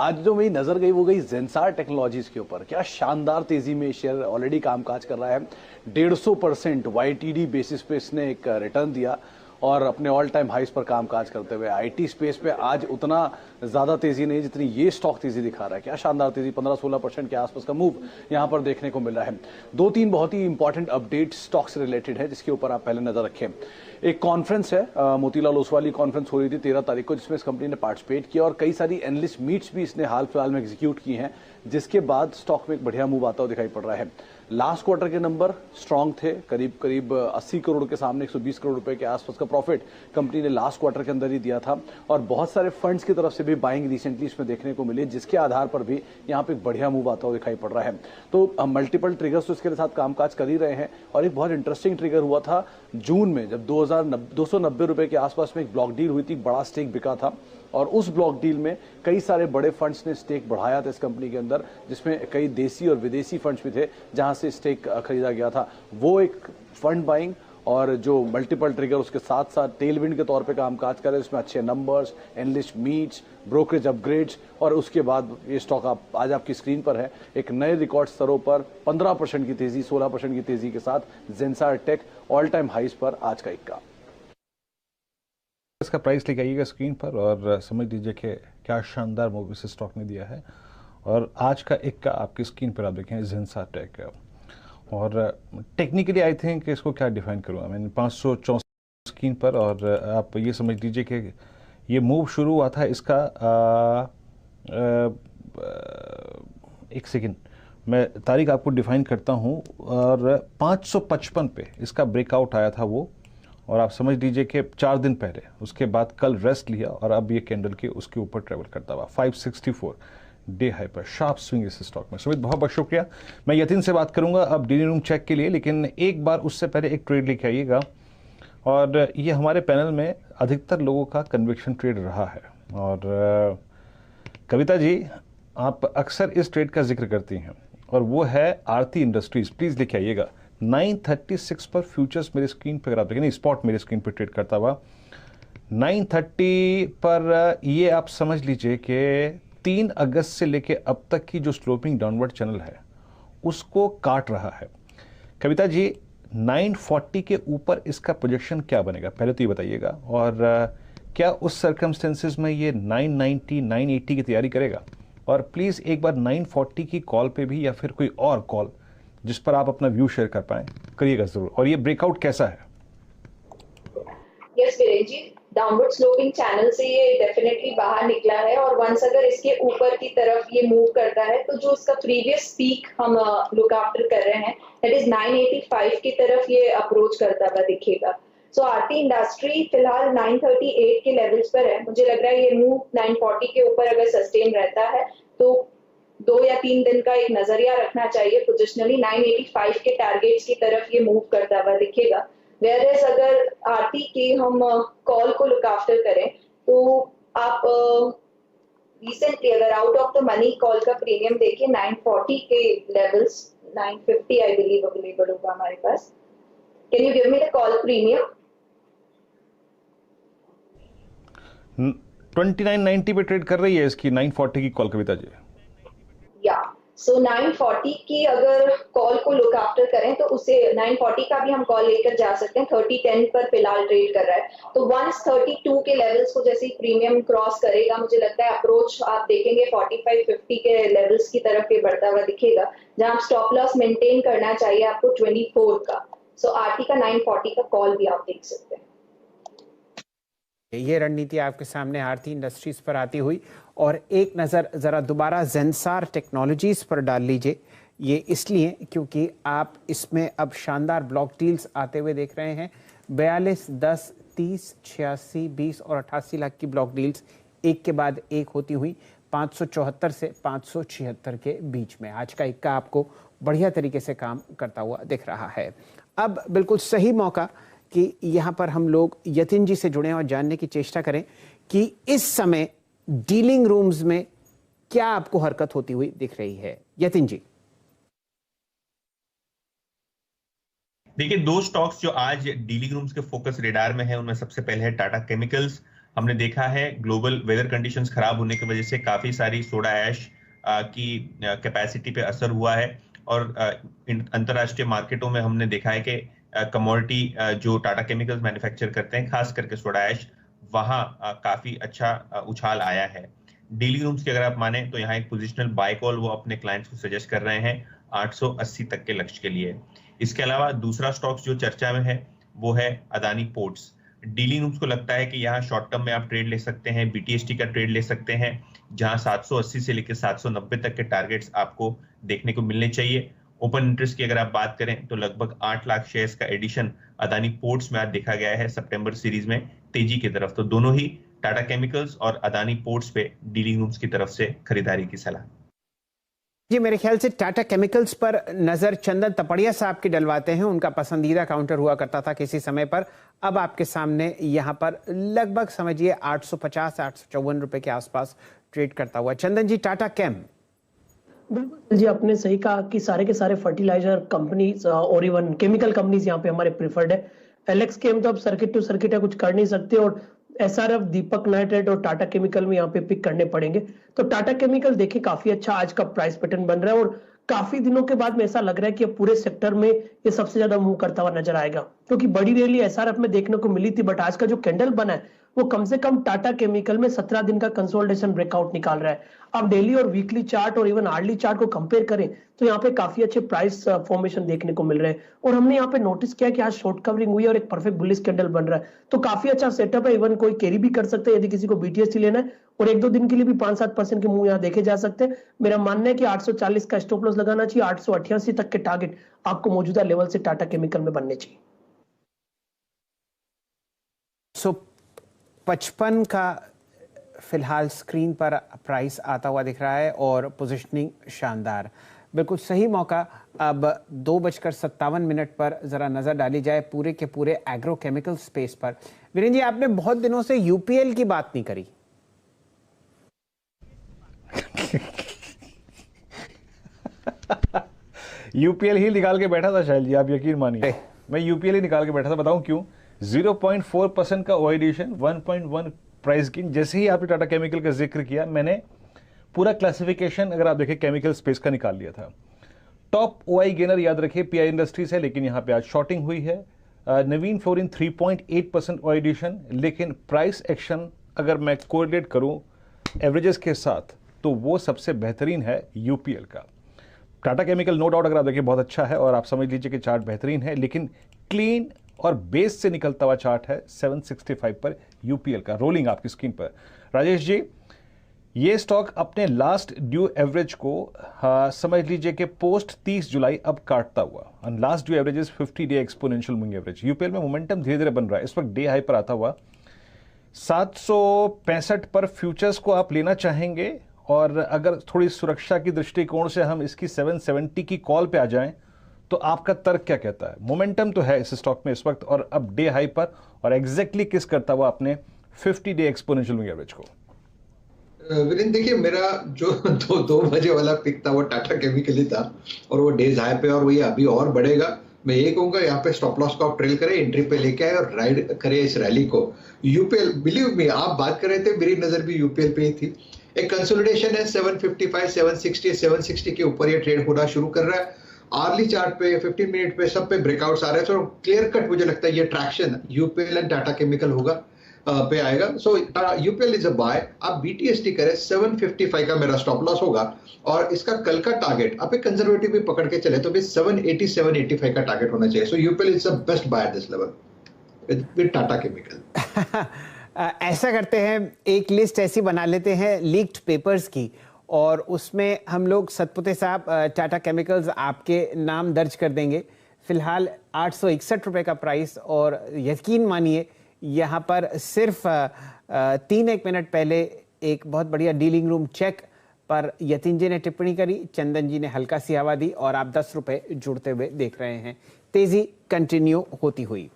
आज जो मेरी नजर गई वो गई जेंसार टेक्नोलॉजीज के ऊपर। क्या शानदार तेजी में शेयर ऑलरेडी कामकाज कर रहा है। 150% वाईटीडी बेसिस पे इसने एक रिटर्न दिया और अपने ऑल टाइम हाइस पर कामकाज करते हुए आईटी स्पेस पे आज उतना ज्यादा तेजी नहीं जितनी ये स्टॉक तेजी दिखा रहा है। क्या शानदार तेजी, 15-16% के आसपास का मूव यहां पर देखने को मिल रहा है। 2-3 बहुत ही इंपॉर्टेंट अपडेट स्टॉक से रिलेटेड है जिसके ऊपर आप पहले नजर रखें। एक कॉन्फ्रेंस है, मोतीलाल ओसवाल की कॉन्फ्रेंस हो रही थी 13 तारीख को, जिसमें इस कंपनी ने पार्टिसिपेट किया और कई सारी एनालिस्ट मीट्स भी इसने हाल फिलहाल में एग्जीक्यूट की हैं, जिसके बाद स्टॉक में एक बढ़िया मूव आता हुआ दिखाई पड़ रहा है। लास्ट क्वार्टर के नंबर स्ट्रांग थे, करीब करीब 80 करोड़ के सामने 120 करोड़ रुपए के आसपास का प्रॉफिट कंपनी ने लास्ट क्वार्टर के अंदर ही दिया था और बहुत सारे फंड्स की तरफ से भी बाइंग रिसेंटली इसमें देखने को मिली, जिसके आधार पर भी यहाँ पे एक बढ़िया मूव आता हुआ दिखाई पड़ रहा है। तो मल्टीपल ट्रिगर्स तो इसके साथ कामकाज कर ही रहे हैं और एक बहुत इंटरेस्टिंग ट्रिगर हुआ था जून में, जब 290 रुपए के आसपास में एक ब्लॉक डील हुई थी, बड़ा स्टेक बिका था और उस ब्लॉक डील में कई सारे बड़े फंड्स ने स्टेक बढ़ाया था इस कंपनी के अंदर, जिसमें कई देसी और विदेशी फंड्स भी थे जहां से स्टेक खरीदा गया था। वो एक फंड बाइंग और जो मल्टीपल ट्रिगर उसके साथ साथ टेलविंड के तौर पे कामकाज कर रहे हैं, उसमें अच्छे numbers, analyst meets, brokerage upgrades और उसके बाद ये स्टॉक आज आपकी स्क्रीन पर है। एक नए रिकॉर्ड स्तरों पर 15% की तेजी, 16% की तेजी के साथ जेंसार टेक ऑल टाइम हाइस पर आज का इक्का। इसका प्राइस लेके आइएगा स्क्रीन पर और समझ लीजिए कि क्या शानदार मूव इस स्टॉक ने दिया है। और आज का इक्का आपकी स्क्रीन पर आप देखें जेंसार टेक। और टेक्निकली आई थिंक इसको क्या डिफाइन करूँ, मैंने 564 स्क्रीन पर और आप ये समझ लीजिए कि ये मूव शुरू हुआ था इसका एक सेकेंड मैं तारीख आपको डिफाइन करता हूँ और 555 पे इसका ब्रेकआउट आया था वो, और आप समझ लीजिए कि 4 दिन पहले, उसके बाद कल रेस्ट लिया और अब ये कैंडल के उसके ऊपर ट्रेवल करता हुआ 564 डे हाई पर शार्प स्विंग इस स्टॉक में। सुमित बहुत बहुत शुक्रिया। मैं यतिन से बात करूंगा अब डेली रूम चेक के लिए, लेकिन एक बार उससे पहले एक ट्रेड लेके आइएगा और ये हमारे पैनल में अधिकतर लोगों का कन्विक्शन ट्रेड रहा है। और कविता जी आप अक्सर इस ट्रेड का जिक्र करती हैं और वो है आरती इंडस्ट्रीज। प्लीज लेके आइएगा। 936 पर फ्यूचर्स मेरी स्क्रीन पर, अगर आप देखें, स्पॉट मेरी स्क्रीन पर ट्रेड करता हुआ 930 पर ये आप समझ लीजिए कि 3 अगस्त से लेके अब तक की जो स्लोपिंग डाउनवर्ड चैनल है उसको काट रहा है। कविता जी 940 के ऊपर इसका प्रोजेक्शन क्या बनेगा पहले तो ये बताइएगा, और क्या उस सर्कमस्टेंसेस में ये 990 980 की तैयारी करेगा? और प्लीज एक बार 940 की कॉल पे भी या फिर कोई और कॉल जिस पर आप अपना व्यू शेयर कर पाए करिएगा जरूर। और ये ब्रेकआउट कैसा है? यस वीरेन जी, डाउनवर्ड स्लोपिंग चैनल से ये डेफिनेटली बाहर निकला है और वंस अगर इसके ऊपर की तरफ ये मूव करता है तो जो इसका प्रीवियस पीक हम लुक आफ्टर कर रहे हैं दैट इज 985 की तरफ ये अप्रोच करता हुआ दिखेगा। सो आरती इंडस्ट्री फिलहाल 938 के लेवल्स पर है। मुझे लग रहा है ये मूव 940 के ऊपर अगर सस्टेन रहता है तो 2 या 3 दिन का एक नजरिया रखना चाहिए। पोजिशनली 985 के टारगेट्स की तरफ ये मूव करता हुआ दिखेगा। वेयरएज अगर आरती की हम कॉल को लुक आफ्टर करें तो आप रिसेंटली अगर out of the money call का प्रीमियम देखिए 940 के लेवल्स, 950 आई बिलीव अवेलेबल होगा हमारे पास। Can you give me the call premium? 2990 पे ट्रेड कर रही है इसकी 940 की कॉल कविता जी। या सो 940 की अगर कॉल को लुक आफ्टर करें तो उसे 940 का भी हम कॉल लेकर जा सकते हैं। 3010 पर फिलहाल ट्रेड कर रहा है तो 132 के लेवल्स को जैसे ही प्रीमियम क्रॉस करेगा मुझे लगता है अप्रोच आप देखेंगे 45-50 के लेवल्स की तरफ ये बढ़ता हुआ दिखेगा, जहां स्टॉप लॉस मेंटेन करना चाहिए आपको 24 का। सो आरटी का 940 का कॉल भी आप देख सकते हैं। ये रणनीति आपके सामने आरती इंडस्ट्रीज पर आती हुई। और एक नज़र ज़रा दोबारा जेंसार टेक्नोलॉजीज़ पर डाल लीजिए। ये इसलिए क्योंकि आप इसमें अब शानदार ब्लॉक डील्स आते हुए देख रहे हैं। 42, 10, 30, 86, 20 और 88 लाख की ब्लॉक डील्स एक के बाद एक होती हुई 574 से 576 के बीच में आज का इक्का आपको बढ़िया तरीके से काम करता हुआ दिख रहा है। अब बिल्कुल सही मौका कि यहाँ पर हम लोग यतिन जी से जुड़े और जानने की चेष्टा करें कि इस समय डीलिंग रूम्स में क्या आपको हरकत होती हुई दिख रही है। यतिन जी। देखिए 2 स्टॉक्स जो आज डीलिंग रूम्स के फोकस रेडार में है उनमें सबसे पहले है टाटा केमिकल्स। हमने देखा है ग्लोबल वेदर कंडीशंस खराब होने की वजह से काफी सारी सोडा ऐश की कैपेसिटी पे असर हुआ है, और अंतरराष्ट्रीय मार्केटों में हमने देखा है कि कमोडिटी जो टाटा केमिकल्स मैन्युफैक्चर करते हैं, खास करके सोडा ऐश, वहां काफी अच्छा उछाल आया है। डीलिंग रूम्स की अगर आप माने तो यहाँ एक पोजिशनल बाय कॉल वो अपने क्लाइंट्स को सजेस्ट कर रहे हैं 880 तक के लक्ष्य के लिए। इसके अलावा दूसरा स्टॉक्स जो चर्चा में है वो है अदानी पोर्ट्स। डीलिंग रूम्स को लगता है कि यहाँ शॉर्ट टर्म में आप ट्रेड ले सकते हैं, बीटीएसटी का ट्रेड ले सकते हैं, जहां 780 से लेकर 790 तक के टारगेट्स आपको देखने को मिलने चाहिए। ओपन इंटरेस्ट की अगर आप बात करें तो लगभग 8 लाख शेयर्स का एडिशन अदानी पोर्ट्स में आज देखा गया है सितंबर सीरीज में तेजी की तरफ। तो दोनों ही टाटा केमिकल्स और अदानी पोर्ट्स पे डीलिंग रूम्स की तरफ से खरीदारी की सलाह। जी, मेरे ख्याल से टाटा केमिकल्स पर नजर चंदन तपड़िया साहब की डलवाते हैं। उनका पसंदीदा काउंटर हुआ करता था किसी समय पर, अब आपके सामने यहाँ पर लगभग समझिए 850-854 रुपए के आसपास ट्रेड करता हुआ। चंदन जी, टाटा केम। बिल्कुल जी, आपने सही कहा कि सारे के सारे फर्टिलाइजर कंपनीज और इवन केमिकल कंपनीज यहाँ पे हमारे प्रिफर्ड है। एलेक्स केम तो अब सर्किट टू सर्किट है, कुछ कर नहीं सकते, और एसआरएफ, दीपक नाइट्रेट और टाटा केमिकल में यहाँ पे पिक करने पड़ेंगे। तो टाटा केमिकल देखिए काफी अच्छा आज का प्राइस पैटर्न बन रहा है, और काफी दिनों के बाद में ऐसा लग रहा है कि पूरे सेक्टर में ये सबसे ज्यादा मूव करता हुआ नजर आएगा, क्योंकि बड़ी रैली एसआरएफ में देखने को मिली थी, बट आज का जो कैंडल बना है वो कम से कम टाटा केमिकल में 17 दिन का कंसोलिडेशन ब्रेकआउट निकाल रहा है। आप डेली और वीकली चार्ट और इवन आर्ली चार्ट को कंपेयर करें तो यहाँ पे काफी अच्छे प्राइस फॉर्मेशन देखने को मिल रहे हैं, और हमने यहाँ पे नोटिस किया कि आज शॉर्ट कवरिंग हुई और एक परफेक्ट बुलिश कैंडल बन रहा है। तो काफी अच्छा सेटअप है, इवन कोई कैरी भी कर सकते हैं यदि किसी को बीटीएसटी लेना है, और 1-2 दिन के लिए भी 5-7% के मूव यहाँ देखे जा सकते हैं। मेरा मानना है कि 840 का स्टॉप लॉस लगाना चाहिए, 888 तक के टारगेट आपको मौजूदा लेवल से टाटा केमिकल में बनने चाहिए। 155 का फिलहाल स्क्रीन पर प्राइस आता हुआ दिख रहा है, और पोजीशनिंग शानदार, बिल्कुल सही मौका। अब 2:57 पर जरा नजर डाली जाए पूरे के पूरे एग्रो केमिकल स्पेस पर। वीरेंद्र जी, आपने बहुत दिनों से यूपीएल की बात नहीं करी। यूपीएल ही निकाल के बैठा था शायद जी, आप यकीन मानिए, मैं यूपीएल ही निकाल के बैठा था। बताऊं क्यों? 0.4% का ओ एडिशन, 1.1 प्राइस गेन। जैसे ही आपने टाटा केमिकल का जिक्र किया, मैंने पूरा क्लासिफिकेशन अगर आप देखें केमिकल स्पेस का निकाल लिया था। टॉप ओआई गेनर याद रखिए पीआई इंडस्ट्रीज है, लेकिन यहां पे आज शॉर्टिंग हुई है। नवीन फ्लोरिन 3.8% ओ एडिशन, लेकिन प्राइस एक्शन अगर मैं कोरिलेट करूं एवरेजेस के साथ तो वो सबसे बेहतरीन है यूपीएल का। टाटा केमिकल नो डाउट अगर आप देखिए बहुत अच्छा है, और आप समझ लीजिए कि चार्ट बेहतरीन है, लेकिन क्लीन और बेस से निकलता हुआ चार्ट है 765 पर यूपीएल का, रोलिंग आपकी स्क्रीन पर। राजेश जी, ये स्टॉक अपने लास्ट ड्यू एवरेज को समझ लीजिए कि पोस्ट 30 जुलाई अब काटता हुआ, और last due average is 50 day exponential moving average. UPL में मोमेंटम धीरे धीरे बन रहा है, इस वक्त डे हाई पर आता हुआ 765 पर फ्यूचर्स को आप लेना चाहेंगे, और अगर थोड़ी सुरक्षा की दृष्टिकोण से हम इसकी 770 की कॉल पे आ जाएं तो आपका तर्क क्या कहता है? मोमेंटम तो है इस स्टॉक में इस वक्त, और अब डे हाई पर, और एग्जैक्टली किस करता हुआ अपने 50 डे एक्सपोनेंशियल मूविंग एवरेज को? वीरेंद्र, देखिए मेरा जो 2 बजे वाला पिक था वो टाटा केमिकल ही था, और वो डेज हाई पे, और वो ये अभी और बढ़ेगा। मैं ये कहूंगा यहाँ पे स्टॉप लॉस को आप ट्रेल करें, एंट्री पे लेके आए और राइड करें इस रैली को। यूपीएल, बिलीव मी, आप बात कर रहे थे, मेरी नजर भी यूपीएल पे ही थी। एक कंसोलिडेशन है 755, 760, 760 के ऊपर ये ट्रेड होना शुरू कर रहा है। आर्ली चार्ट पे 15 मिनट पे सब पे ब्रेकआउट्स आ रहे हैं, तो क्लियर कट मुझे लगता है ये traction UPL and Tata chemical होगा पे आएगा। सो यूपीएल इज अ बाय। आप बीटीएसटी करें, 755 का मेरा स्टॉप लॉस होगा, और इसका कल का टारगेट आप एक कंजर्वेटिव भी पकड़ के चले तो भी 780, 785 का टारगेट होना चाहिए। So UPL is the best buy at this level with Tata chemical. ऐसा करते हैं, एक लिस्ट ऐसी बना लेते हैं लीक्ड पेपर्स की, और उसमें हम लोग सतपुते साहब टाटा केमिकल्स आपके नाम दर्ज कर देंगे। फिलहाल 861 रुपए का प्राइस, और यकीन मानिए यहाँ पर सिर्फ 3-1 मिनट पहले एक बहुत बढ़िया डीलिंग रूम चेक पर यतीन जी ने टिप्पणी करी, चंदन जी ने हल्का सी हवा दी, और आप 10 रुपए जुड़ते हुए देख रहे हैं। तेजी कंटिन्यू होती हुई।